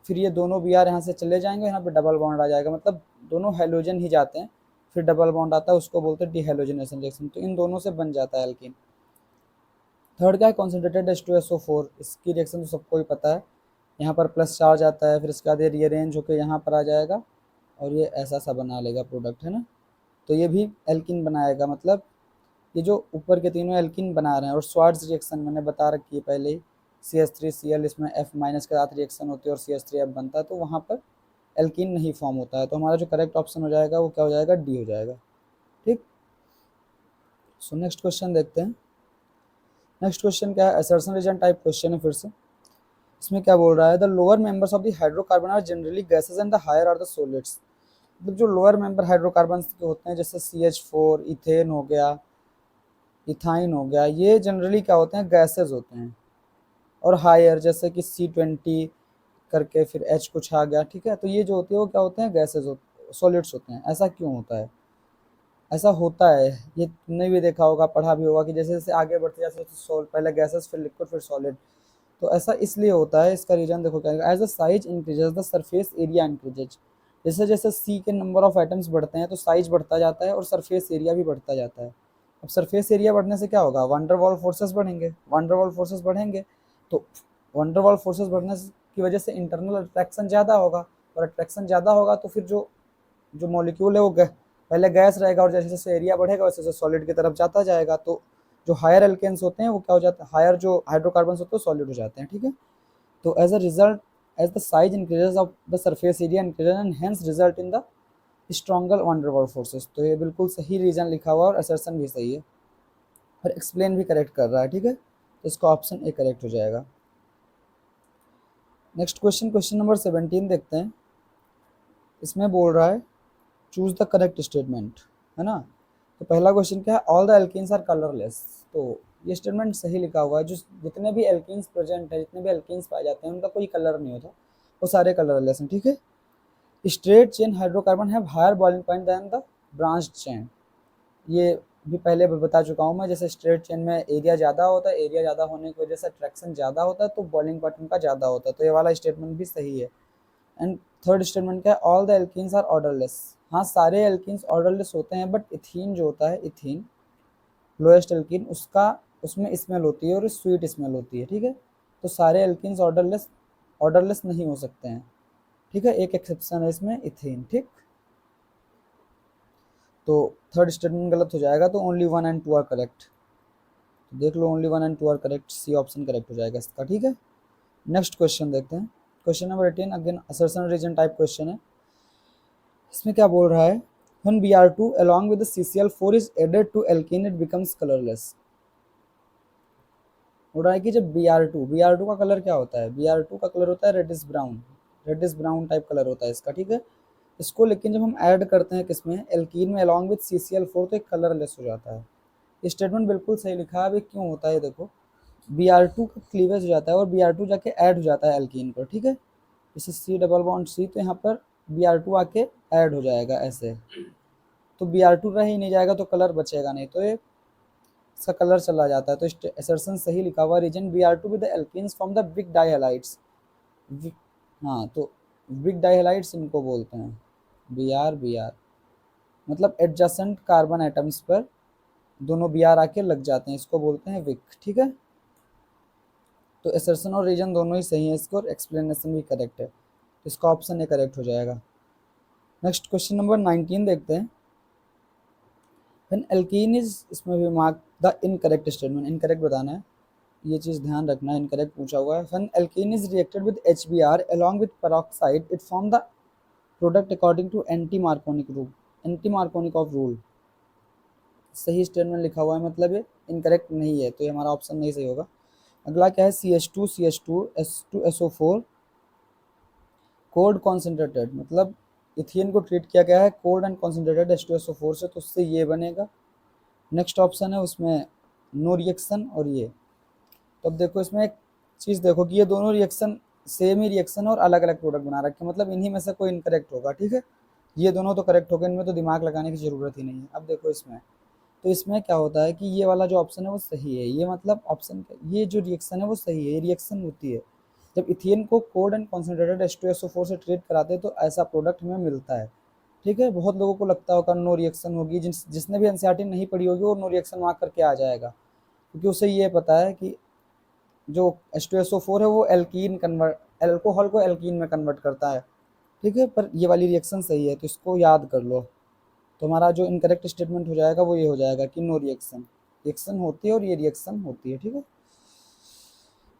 फिर ये दोनों Br यहाँ से चले जाएंगे, यहाँ पे डबल बॉन्ड आ जाएगा, मतलब दोनों हेलोजन ही जाते हैं, फिर डबल बॉन्ड आता है, उसको बोलते हैं डीहेलोजिनेशन रिएक्शन। तो इन दोनों से बन जाता है एल्कीन। थर्ड क्या है, कॉन्सेंट्रेटेड H2SO4। इसकी रिएक्शन तो सबको ही पता है, यहाँ पर प्लस चार्ज आता है, फिर इसके बाद ये रीअरेंज होकर यहाँ पर आ जाएगा और ये ऐसा सा बना लेगा प्रोडक्ट, है ना। तो ये भी एल्किन बनाएगा, मतलब ये जो ऊपर के तीनों एल्किन बना रहे हैं। और स्वार्ट्ज रिएक्शन मैंने बता रखी है पहले ही, CH3Cl, इसमें F- के साथ रिएक्शन होती है और CH3F बनता है, तो वहाँ पर एल्किन नहीं फॉर्म होता है। तो हमारा जो करेक्ट ऑप्शन हो जाएगा वो क्या हो जाएगा, डी हो जाएगा। ठीक, सो नेक्स्ट क्वेश्चन देखते हैं। नेक्स्ट क्वेश्चन क्या है, असर्शन रीजन टाइप क्वेश्चन है फिर से। इसमें क्या बोल रहा है, the lower members of the hydrocarbon are generally gases and the higher are the solids. मतलब जो लोअर मेंबर हाइड्रोकार्बन के होते हैं, जैसे CH4, इथेन हो गया, इथाइन हो गया, ये जनरली क्या होते हैं, गैसेस होते हैं। और हायर जैसे कि C20 करके फिर H कुछ आ गया। ठीक है, तो ये जो होती है वो क्या होते हैं, गैसेस होते, सॉलिड्स होते हैं। ऐसा क्यों होता है, ऐसा होता है, ये तुमने भी देखा होगा, पढ़ा भी होगा कि जैसे जैसे आगे बढ़ते जाते पहले गैसेस, फिर लिक्विड, फिर सॉलिड। तो ऐसा इसलिए होता है, इसका रीजन देखो क्या है, as the size increases the surface area increases. जैसे जैसे सी के नंबर ऑफ आइटम्स बढ़ते हैं तो साइज बढ़ता जाता है और सरफेस एरिया भी बढ़ता जाता है। अब सरफेस एरिया बढ़ने से क्या होगा, वंडरवॉल फोर्सेस बढ़ेंगे, वंडरवॉल फोर्सेस बढ़ेंगे, तो वंडरवॉल फोर्सेस बढ़ने की वजह से इंटरनल अट्रैक्शन ज़्यादा होगा, और अट्रैक्शन ज़्यादा होगा तो फिर जो जो मॉलिक्यूल है वो पहले गैस रहेगा, और जैसे जैसे एरिया बढ़ेगा वैसे वैसे सॉलिड की तरफ जाता जाएगा। तो जो हायर एल्केन्स होते हैं वो क्या हो जाता है, हायर जो हाइड्रोकार्बन्स होते हैं सॉलिड हो जाते हैं। ठीक है, तो as a result, as the size increases of the surface area increases and hence result in the stronger van der Waals forces. तो ये बिल्कुल सही रीजन लिखा हुआ और असर्शन भी सही है और एक्सप्लेन भी करेक्ट कर रहा है। ठीक है, तो इसका ऑप्शन ए करेक्ट हो जाएगा। नेक्स्ट क्वेश्चन, क्वेश्चन नंबर 17 देखते हैं। इसमें बोल रहा है चूज द करेक्ट स्टेटमेंट, है ना। तो पहला क्वेश्चन क्या है, all the alkenes are colourless. तो ये स्टेटमेंट सही लिखा हुआ है, जो जितने भी एल्कीन्स प्रेजेंट है, जितने भी एल्कीन्स पाए जाते हैं उनका कोई कलर नहीं होता, वो सारे कलरलेस हैं। ठीक है, स्ट्रेट चेन हाइड्रोकार्बन है higher boiling point than the branch chain. ये भी पहले बता चुका हूँ मैं, जैसे स्ट्रेट चेन में एरिया ज़्यादा होता है, एरिया ज़्यादा होने की वजह से अट्रैक्शन ज़्यादा होता है, तो बॉइलिंग पॉइंट उनका ज़्यादा होता है। तो ये वाला स्टेटमेंट भी सही है। एंड थर्ड स्टेटमेंट क्या है, all the alkenes are odourless. हाँ, सारे एल्कीन्स ऑर्डरलेस होते हैं, बट इथीन जो होता है, इथीन लोएस्ट एल्कीन, उसका उसमें स्मेल होती है और स्वीट स्मेल होती है। ठीक है, तो सारे एल्कीन्स ऑर्डरलेस ऑर्डरलेस नहीं हो सकते हैं। ठीक है, एक एक्सेप्शन है इसमें, इथेन। ठीक, तो थर्ड स्टेटमेंट गलत हो जाएगा, तो ओनली 1 एंड 2 आर करेक्ट। तो देख लो, only 1 and 2 are correct, C option correct हो जाएगा इसका। ठीक है, नेक्स्ट क्वेश्चन देखते हैं। Question number 18 again assertion reason type question है। इसमें क्या बोल रहा है, when Br2 along with the CCl4 is added to alkene it becomes colorless। हो रहा है कि जब Br2 का कलर क्या होता है, Br2 का कलर होता है रेडिश ब्राउन टाइप कलर होता है इसका, ठीक है। इसको लेकिन जब हम ऐड करते हैं किसमें, एल्कीन में अलॉन्ग विथ CCl4, तो एक कलरलेस हो जाता है। ये स्टेटमेंट बिल्कुल सही लिखा है। अभी क्यों होता है ये देखो, Br2 का क्लीवेज हो जाता है और Br2 जाके ऐड हो जाता है एल्कीन पर, ठीक है। जैसे C डबल बॉन्ड C, तो यहाँ पर Br2 आके ऐड हो जाएगा ऐसे, तो Br2 रह ही नहीं जाएगा तो कलर बचेगा नहीं, तो ये इसका कलर चला जाता है। तो असर्शन सही लिखा हुआ, reason Br2 with the alkenes from the vic dihalides. हाँ, तो बिग डाइहैलाइड्स इनको बोलते हैं, Br मतलब एडजेसेंट कार्बन एटम्स पर दोनों Br आके लग जाते हैं, इसको बोलते हैं विक, ठीक है। तो असर्शन और रीजन दोनों ही सही है इसके, और एक्सप्लेनेशन भी करेक्ट है, तो इसका ऑप्शन ए करेक्ट हो जाएगा। नेक्स्ट क्वेश्चन नंबर 19 देखते हैं। व्हेन एल्कीन इज, इसमें भी mark the incorrect statement, incorrect बताना है, ये चीज़ ध्यान रखना है, इनकरेक्ट पूछा हुआ है। When alkene is reacted with HBr along with peroxide it form the product according to anti Markovnikov of rule. सही स्टेटमेंट लिखा हुआ है, मतलब ये इनकरेक्ट नहीं है, तो ये हमारा ऑप्शन नहीं सही होगा। अगला क्या है, CH2 H2SO4 कोल्ड कॉन्सेंट्रेटेड, मतलब इथियन को ट्रीट किया गया है कोल्ड एंड कॉन्सेंट्रेटेड H2SO4 से, तो उससे ये बनेगा। नेक्स्ट ऑप्शन है उसमें नो रिएक्शन और ये। तो अब देखो इसमें एक चीज़ देखो कि ये दोनों रिएक्शन सेम ही रिएक्शन और अलग अलग प्रोडक्ट बना रखे, मतलब इन्हीं में से कोई इनकरेक्ट होगा, ठीक है। ये दोनों तो करेक्ट हो गए, इनमें तो दिमाग लगाने की ज़रूरत ही नहीं है। अब देखो इसमें, तो इसमें क्या होता है कि ये वाला जो ऑप्शन है वो सही है, ये मतलब ऑप्शन, ये जो रिएक्शन है वो सही है, ये रिएक्शन होती है जब इथियन को कोल्ड एंड कॉन्सेंट्रेटेड H2SO4 से ट्रीट कराते हैं, तो ऐसा प्रोडक्ट हमें मिलता है, ठीक है। बहुत लोगों को लगता होगा नो रिएक्शन होगी, जिसने भी एनसीईआरटी नहीं पढ़ी होगी वो नो रिएक्शन मार्क करके आ जाएगा, क्योंकि उसे ये पता है कि जो H2SO4 है वो एल्कीन कन्वर्ट, एल्कोहल को एल्कीन में कन्वर्ट करता है, ठीक है। पर ये वाली रिएक्शन सही है, तो इसको याद कर लो। तो हमारा जो इनकरेक्ट स्टेटमेंट हो जाएगा वो ये हो जाएगा कि नो रिएक्शन, रिएक्शन होती है और ये रिएक्शन होती है, ठीक है।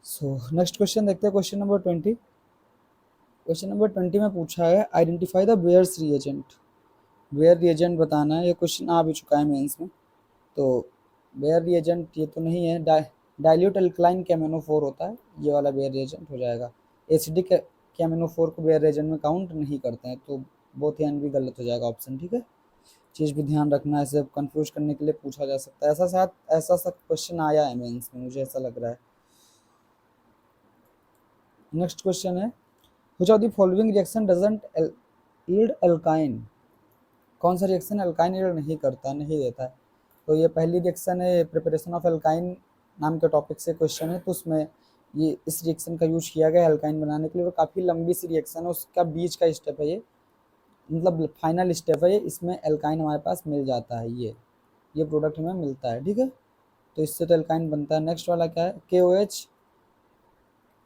सो नेक्स्ट क्वेश्चन देखते हैं, क्वेश्चन नंबर 20। क्वेश्चन नंबर 20 में पूछा है identify the Baeyer's reagent. Baeyer reagent बताना है, ये क्वेश्चन आ भी चुका है मेंस में। तो बेयर रिएजेंट ये तो नहीं है, डाइल्यूट अल्कलाइन कैमेनोफोर होता है, ये वाला बेयर रिएजेंट हो जाएगा। एसिडिक कैमेनोफोर को बेयर रिएजेंट में काउंट नहीं करते हैं, तो बोथ एंड भी गलत हो जाएगा ऑप्शन, ठीक है। चीज़ भी ध्यान रखना है, इसे कंफ्यूज करने के लिए पूछा जा सकता है, ऐसा शायद ऐसा सा क्वेश्चन आया है मेंस में, मुझे ऐसा लग रहा है। नेक्स्ट क्वेश्चन है which of the following reaction doesn't yield alkyne. कौन सा रिएक्शन अल्काइन यील्ड नहीं करता, नहीं देता है। तो ये पहली रिएक्शन है, प्रिपरेशन ऑफ अल्काइन नाम के टॉपिक से क्वेश्चन है, तो उसमें ये इस रिएक्शन का यूज किया गया है अल्काइन बनाने के लिए, और काफ़ी लंबी सी रिएक्शन है, उसका बीच का स्टेप है ये, मतलब फाइनल स्टेप है ये, इसमें एल्काइन हमारे पास मिल जाता है, ये प्रोडक्ट हमें मिलता है, ठीक है। तो इससे तो एल्काइन बनता है। नेक्स्ट वाला क्या है, KOH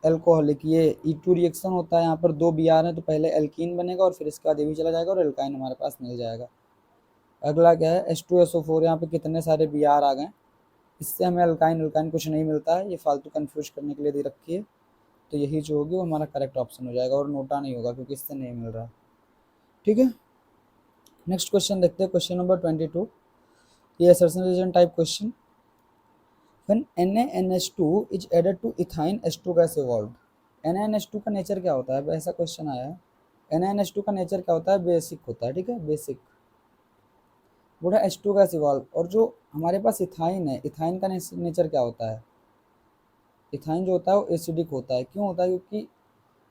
एल्कोहलिक, ये E2 रिएक्शन होता है, यहाँ पर दो Br है तो पहले एल्कीन बनेगा और फिर इसके बाद ये भी चला जाएगा और एल्काइन हमारे पास मिल जाएगा। अगला क्या है H2SO4, यहाँ पे कितने सारे Br आ गए, इससे हमें अल्काइन अल्काइन कुछ नहीं मिलता है, ये फालतू कंफ्यूज करने के लिए दे रखी है, तो यही जो होगी वो हमारा करेक्ट ऑप्शन हो जाएगा, और नोटा नहीं होगा क्योंकि इससे नहीं मिल रहा, ठीक है। नेक्स्ट क्वेश्चन देखते हैं, क्वेश्चन नंबर 22। ये assertion reason type question. When NaNH2 is added to ethyne H2 gas evolved. NaNH2 का नेचर क्या होता है, ऐसा क्वेश्चन आया है। NaNH2 का नेचर क्या होता है, बेसिक होता है, ठीक है, बेसिक। बूढ़ा H2 गैस इवॉल्व, और जो हमारे पास इथाइन है, इथाइन का नेचर क्या होता है, इथाइन जो होता है वो एसिडिक होता है। क्यों होता है, क्योंकि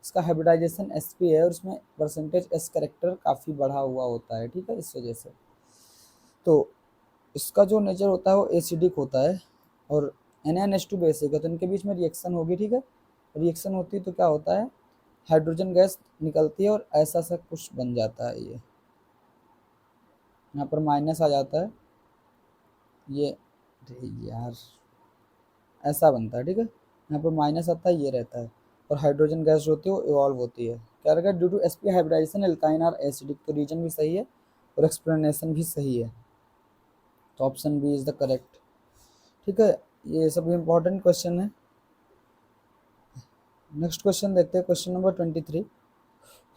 इसका हाइब्रिडाइजेशन sp है और उसमें परसेंटेज s करेक्टर काफ़ी बढ़ा हुआ होता है, ठीक है, इस वजह से। तो इसका जो नेचर होता है वो एसिडिक होता है, और NaNH2 बेसिक है, तो इनके बीच में रिएक्शन होगी, ठीक है। रिएक्शन होती है तो क्या होता है, हाइड्रोजन गैस निकलती है और ऐसा सा कुछ बन जाता है, ये यहाँ पर माइनस आ जाता है, ये अरे यार ऐसा बनता है, ठीक है, यहाँ पर माइनस आता है, ये रहता है, और हाइड्रोजन गैस जो होती है वो इवॉल्व होती है। क्या रहेगा, due to sp hybridisation alkyne are acidic, तो रीजन भी सही है और एक्सप्लेनेशन भी सही है, तो option B is the correct, ठीक है। ये सब इंपॉर्टेंट क्वेश्चन है। नेक्स्ट क्वेश्चन देखते हैं, question number 23।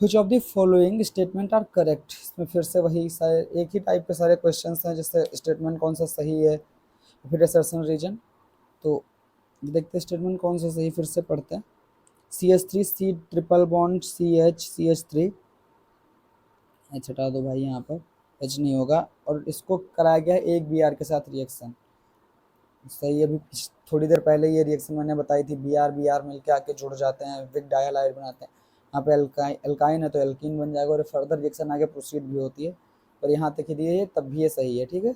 Which of the following statement are correct. इसमें फिर से वही सारे एक ही टाइप के सारे क्वेश्चंस हैं, जैसे स्टेटमेंट कौन सा सही है, फिर असर्शन रीजन। तो देखते स्टेटमेंट कौन सा सही, फिर से पढ़ते हैं। CH3 C triple bond CH3 H हटा दो भाई, यहाँ पर H नहीं होगा, और इसको कराया गया एक Br के साथ रिएक्शन। सही, अभी थोड़ी देर पहले ये रिएक्शन मैंने बताई थी, Br मिलके आके जुड़ जाते हैं, विक डायहाइड बनाते हैं। यहाँ पे एल्काइन है तो एल्कीन बन जाएगा, और फर्दर रिएक्शन आगे प्रोसीड भी होती है, और यहाँ तक ही दिए तब भी ये सही है, ठीक है।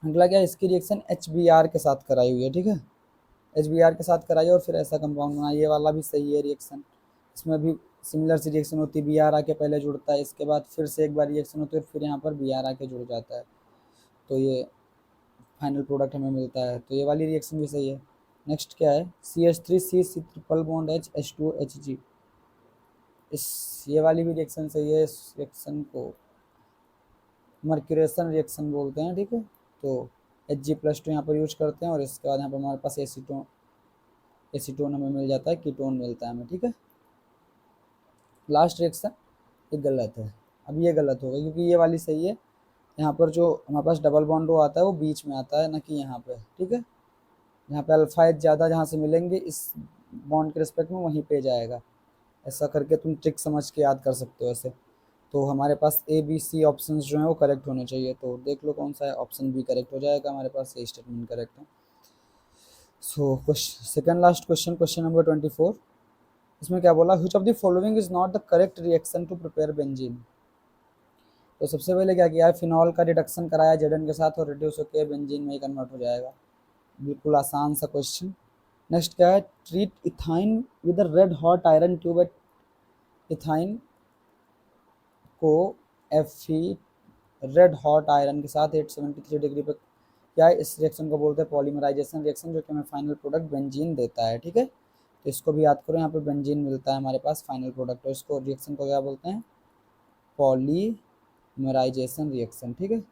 अगला क्या है, इसकी रिएक्शन HBr के साथ कराई हुई है, ठीक है। HBr के साथ कराई और फिर ऐसा कंपाउंड बना, ये वाला भी सही है रिएक्शन। इसमें भी सिमिलर सी रिएक्शन होती है, Br आके पहले जुड़ता है, इसके बाद फिर से एक बार रिएक्शन होती है, फिर यहाँ पर Br आके जुड़ जाता है, तो ये फाइनल प्रोडक्ट हमें मिलता है, तो ये वाली रिएक्शन भी सही है। नेक्स्ट क्या है, CH3C ट्रिपल बॉन्ड H2Hg, इस ये वाली भी रिएक्शन सही है। इस रिएक्शन को मर्क्यूरेशन रिएक्शन बोलते हैं, ठीक है। तो Hg+2 यहाँ पर यूज करते हैं, और इसके बाद यहाँ पर हमारे पास एसीटोन हमें मिल जाता है, कीटोन मिलता है हमें, ठीक है। लास्ट रिएक्शन ये गलत है, अब ये गलत होगा क्योंकि ये वाली सही है। यहाँ पर जो हमारे पास डबल बॉन्ड आता है वो बीच में आता है, ना कि यहाँ पे, ठीक है। यहाँ पे अल्फा एच ज़्यादा जहाँ से मिलेंगे इस बॉन्ड के रिस्पेक्ट में, वहीं पे जाएगा। ऐसा करके तुम ट्रिक समझ के याद कर सकते हो ऐसे। तो हमारे पास ABC ऑप्शन जो हैं वो करेक्ट होने चाहिए, तो देख लो कौन सा है, ऑप्शन बी करेक्ट हो जाएगा हमारे पास, ये स्टेटमेंट करेक्ट है। So second last question, question number 24, इसमें क्या बोला, which of the following is not the correct reaction to prepare benzene. तो सबसे पहले क्या किया है, फिनॉल का रिडक्शन कराया Zn के साथ, और रिड्यूस होकर बेंजीन में ही कन्वर्ट हो जाएगा। बिल्कुल आसान सा क्वेश्चन। नेक्स्ट क्या है, treat ethyne with a red hot iron tube at, ethyne को Fe रेड हॉट आयरन के साथ 873 डिग्री पे, क्या है, इस रिएक्शन को बोलते हैं पॉलीमराइजेशन रिएक्शन, जो कि हमें फाइनल प्रोडक्ट बेंजीन देता है, ठीक है। तो इसको भी याद करो, यहाँ पे बेंजीन मिलता है हमारे पास फाइनल प्रोडक्ट, तो इसको रिएक्शन को क्या बोलते हैं, पॉलीमराइजेशन रिएक्शन, ठीक है।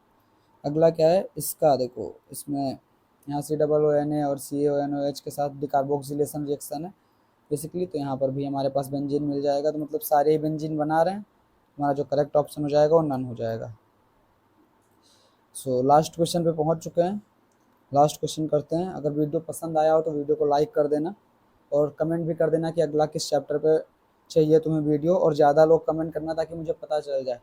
अगला क्या है इसका, देखो इसमें यहाँ COONA और CaONOH के साथ डिकार्बोक्सिलेशन रिएक्शन है बेसिकली, तो यहाँ पर भी हमारे पास बेंजीन मिल जाएगा, तो मतलब सारे ही बेंजीन बना रहे हैं, हमारा जो करेक्ट ऑप्शन हो जाएगा वो नन हो जाएगा। सो लास्ट क्वेश्चन पे पहुँच चुके हैं, लास्ट क्वेश्चन करते हैं। अगर वीडियो पसंद आया हो तो वीडियो को लाइक कर देना, और कमेंट भी कर देना कि अगला किस चैप्टर पे चाहिए तुम्हें वीडियो, और ज़्यादा लोग कमेंट करना ताकि मुझे पता चल जाए।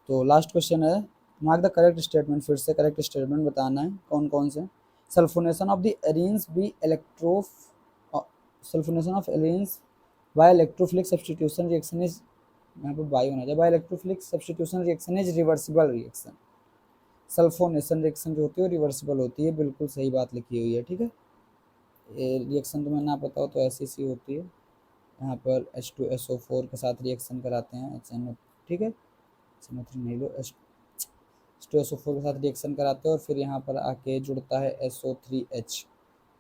तो लास्ट क्वेश्चन है, मार्क द करेक्ट स्टेटमेंट, फिर से करेक्ट स्टेटमेंट बताना है कौन कौन से। Sulphonation of the arenes be electro, sulphonation of arenes by electrophilic substitution reaction is, यहाँ पर बाई होना चाहिए, by electrophilic substitution reaction is reversible reaction. Sulphonation reaction जो होती है वो रिवर्सिबल होती है, बिल्कुल सही बात लिखी हुई है, ठीक है। ये रिएक्शन तुम्हें ना पता हो तो ऐसी सी होती है, यहाँ पर H2SO4 के साथ रिएक्शन कराते हैं HNO, ठीक है, HNO3 नहीं लो, H2SO4 के साथ रिएक्शन कराते हैं, और फिर यहाँ पर आके जुड़ता है SO3H,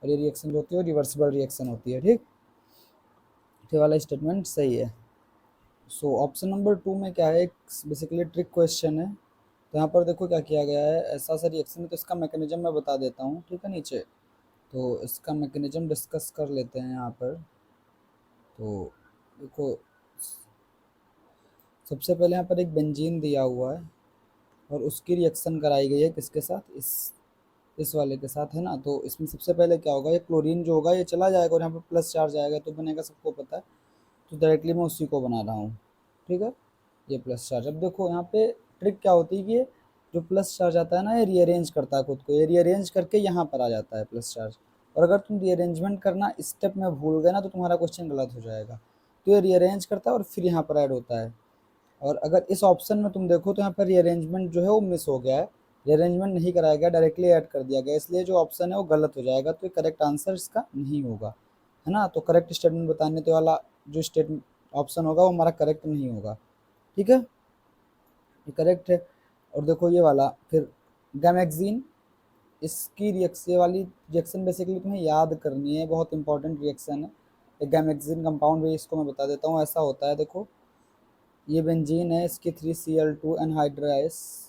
और ये रिएक्शन जो होती है वो रिवर्सिबल रिएक्शन होती है, ठीक। ये वाला स्टेटमेंट सही है। सो ऑप्शन नंबर 2 में क्या है, बेसिकली ट्रिक क्वेश्चन है। तो यहाँ पर देखो क्या किया गया है, ऐसा सा रिएक्शन है, तो इसका मैकेनिज्म मैं बता देता हूँ, ठीक है, नीचे। तो इसका मैकेनिज्म डिस्कस कर लेते हैं यहाँ पर। तो देखो सबसे पहले यहाँ पर एक बेंजीन दिया हुआ है, और उसकी रिएक्शन कराई गई है किसके साथ, इस वाले के साथ, है ना। तो इसमें सबसे पहले क्या होगा, ये क्लोरीन जो होगा ये चला जाएगा, और यहाँ पर प्लस चार्ज आएगा, तो बनेगा, सबको पता है, तो डायरेक्टली मैं उसी को बना रहा हूँ, ठीक है। ये प्लस चार्ज, अब देखो यहाँ पे ट्रिक क्या होती है कि ये जो प्लस चार्ज आता है ना, ये रीअरेंज करता है खुद को, ये रीअरेंज करके यहाँ पर आ जाता है प्लस चार्ज, और अगर तुम रीअरेंजमेंट करना स्टेप में भूल गए ना तो तुम्हारा क्वेश्चन गलत हो जाएगा। तो ये रीअरेंज करता है और फिर यहाँ पर ऐड होता है, और अगर इस ऑप्शन में तुम देखो तो यहाँ पर रीअरेंजमेंट जो है वो मिस हो गया है, रीअरेंजमेंट नहीं कराया गया, डायरेक्टली ऐड कर दिया गया, इसलिए जो ऑप्शन है वो गलत हो जाएगा, तो ये करेक्ट आंसर इसका नहीं होगा, है ना। तो करेक्ट स्टेटमेंट बताने तो वाला जो स्टेटमेंट ऑप्शन होगा वो हमारा करेक्ट नहीं होगा, ठीक है, ये करेक्ट है। और देखो ये वाला फिर गैमेक्सिन, इसकी रिएक्शन, ये वाली रिएक्शन बेसिकली तुम्हें याद करनी है, बहुत इंपॉर्टेंट रिएक्शन है। एक गैमेक्सिन कंपाउंड भी, इसको मैं बता देता हूँ, ऐसा होता है, देखो ये बेंजीन है, इसकी 3Cl2 एनहाइड्राइस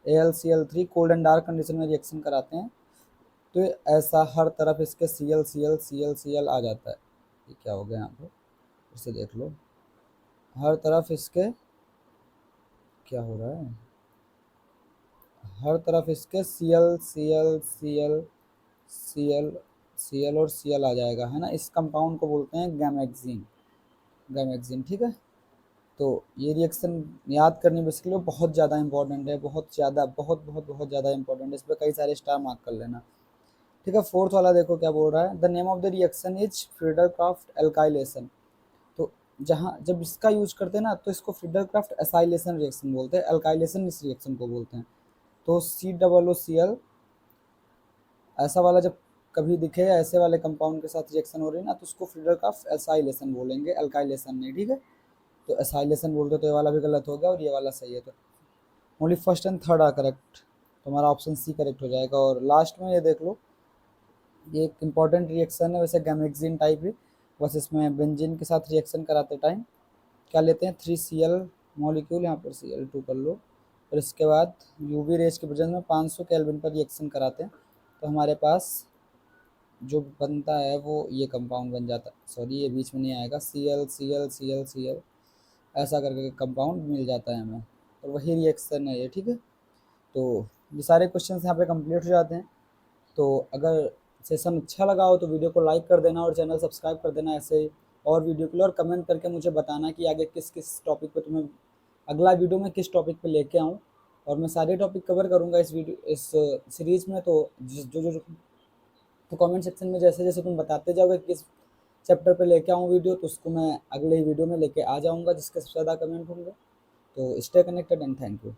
AlCl3 cold and dark condition में रिएक्शन कराते हैं, तो ऐसा हर तरफ इसके Cl आ जाता है। ये क्या हो गया यहाँ पे, इसे देख लो, हर तरफ इसके क्या हो रहा है, हर तरफ इसके Cl Cl और Cl आ जाएगा, है ना। इस कंपाउंड को बोलते हैं गैमेक्सिन, गैमेक्सिन, ठीक है। तो ये रिएक्शन याद करनी बेसिकली बहुत ज़्यादा इंपॉर्टेंट है, बहुत ज़्यादा, बहुत बहुत बहुत ज़्यादा इंपॉर्टेंट है। इस पर कई सारे स्टार मार्क कर लेना, ठीक है। फोर्थ वाला देखो क्या बोल रहा है, the name of the reaction is Friedel Crafts alkylation. तो जहाँ जब इसका यूज करते हैं ना तो इसको फ्रीडरक्राफ्ट एसाइलेशन रिएक्शन बोलते हैं, एल्काइलेशन इस रिएक्शन को बोलते हैं। तो COOCl ऐसा वाला जब कभी दिखे ऐसे वाले कंपाउंड के साथ रिएक्शन हो रही है ना तो उसको फ्रीडरक्राफ्ट एसाइलेशन बोलेंगे, एल्काइलेशन नहीं, ठीक है। तो एसाइलेशन बोलते तो ये वाला भी गलत हो गया और ये वाला सही है। तो only first and third are correct, तो हमारा ऑप्शन सी करेक्ट हो जाएगा। और लास्ट में ये देख लो, ये एक इंपॉर्टेंट रिएक्शन है वैसे, गैमेक्सिन टाइप है, बस इसमें बेंजीन के साथ रिएक्शन कराते टाइम क्या लेते हैं, 3Cl मॉलिक्यूल, यहाँ पर Cl2 कर लो, और इसके बाद यूवी रेज के प्रेजेंस में 500 केल्विन पर रिएक्शन कराते हैं तो हमारे पास जो बनता है वो ये कंपाउंड बन जाता है, सॉरी ये बीच में नहीं आएगा, Cl ऐसा करके कंपाउंड मिल जाता है हमें, और वही रिएक्शन है ये, ठीक है। तो ये सारे क्वेश्चन यहाँ पे कंप्लीट हो जाते हैं। तो अगर सेशन अच्छा लगा हो तो वीडियो को लाइक कर देना और चैनल सब्सक्राइब कर देना ऐसे ही और वीडियो के लिए, और कमेंट करके मुझे बताना कि आगे किस किस टॉपिक पे तुम्हें अगला वीडियो में किस टॉपिक पे लेके आऊँ, और मैं सारे टॉपिक कवर करूँगा इस सीरीज़ में। तो जो तो कमेंट सेक्शन में जैसे जैसे तुम बताते जाओगे किस चैप्टर पे लेके आऊँ वीडियो, तो उसको मैं अगले ही वीडियो में लेके आ जाऊँगा जिसके सबसे ज़्यादा कमेंट होंगे। तो stay connected and thank you.